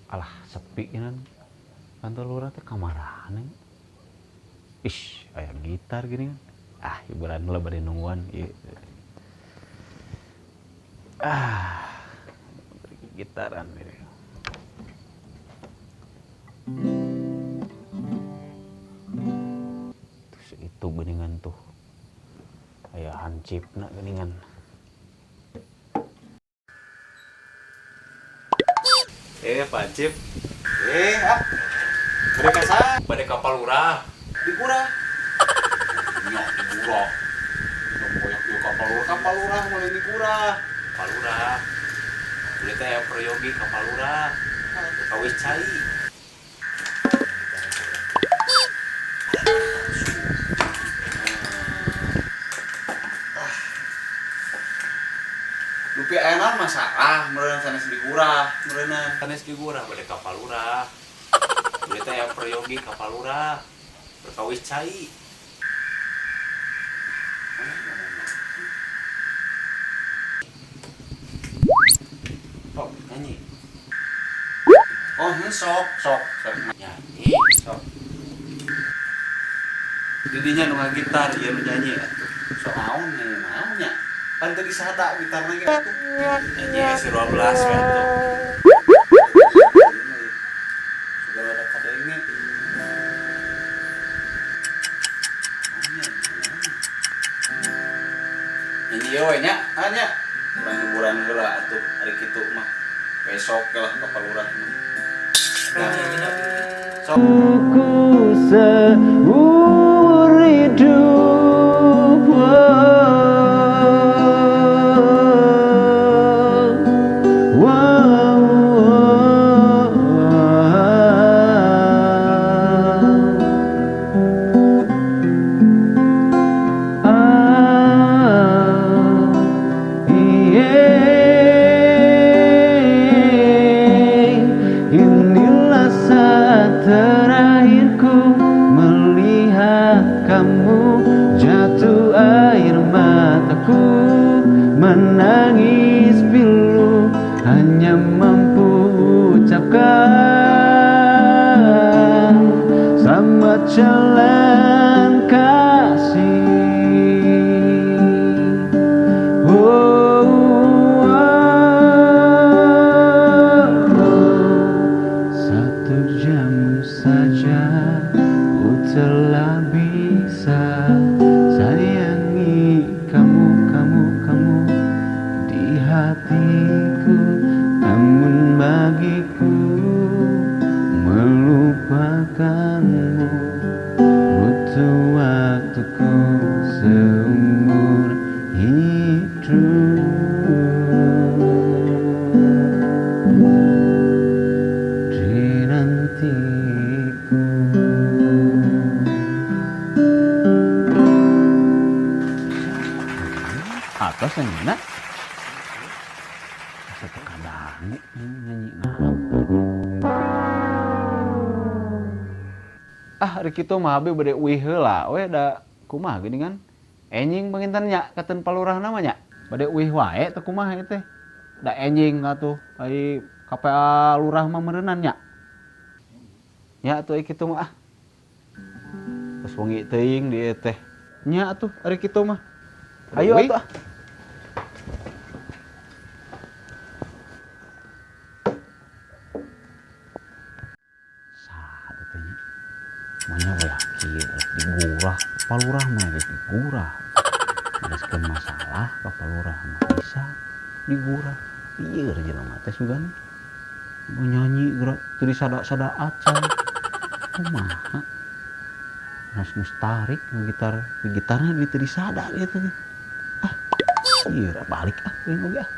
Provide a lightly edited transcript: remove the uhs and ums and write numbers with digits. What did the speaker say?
Alah sepi kan kantor lurah teh kamarane. Ish, aya gitar gini kan. Hiburan lah bade nungguan ieu. Gitaran ini. Terus itu geningan tuh. Aya hancipna geningan. Pak Cip. Mereka sah Bade kapal lurah. di Pura. Nyok di Pura. Boyak di kapal lurah mulai di Pura. Kapal lurah. Beli teh prayogi kapal lurah. Kawis cai. Lupi enak masalah meureun sanes di Pura, meureunna. Sanes di lurah bade kapal lurah. Beli teh prayogi kapal lurah. Berkawis cai. Oh, nyanyi. Oh, ini sok Nyanyi. sok. Didinya nu ngagitar ieu nu nyanyi atuh. Sok naon nya. Kan tadi sada gitarna ge atuh. Nyanyi S12 we atuh. Sudah ada kadenge. Nyanyi yo we nya, nya. Urang hiburan heula atuh hari kitu mah. Besok lah kapal lurah mah. Sok. Ku seumur hidup inilah saat terakhirku melihat kamu jatuh air mataku menangis pilu hanya mampu ucapkan selamat jalan kasih. Satu jam saja ku telah bisa sayangi kamu di hatiku, namun bagiku melupakanmu butuh waktuku seumur hidup. Dinantiku. Atas yang mana? Satu kadang nyanyi hari kitu mah abi bade uih heula we da kumaha geuning kan enjing penginten nya katen palurah namanya bade uih wae teh kumaha teh da enjing atuh ai KPA lurah mah meureunnan nya nya atuh kitu mah terus wengi teuing di teh nya atuh ari kitu mah ayo atuh Manya yakin digurah, palurah mah digurah. Bereskeun masalah ka palurah mah bisa digurah. Pieur jelema teh sugan. Mau nyanyi gerak teu disada-sada acan. Kumaha? Geus tarik gitarna teu disada dia teh. Ah, ieu balik ah, teuing oge ah.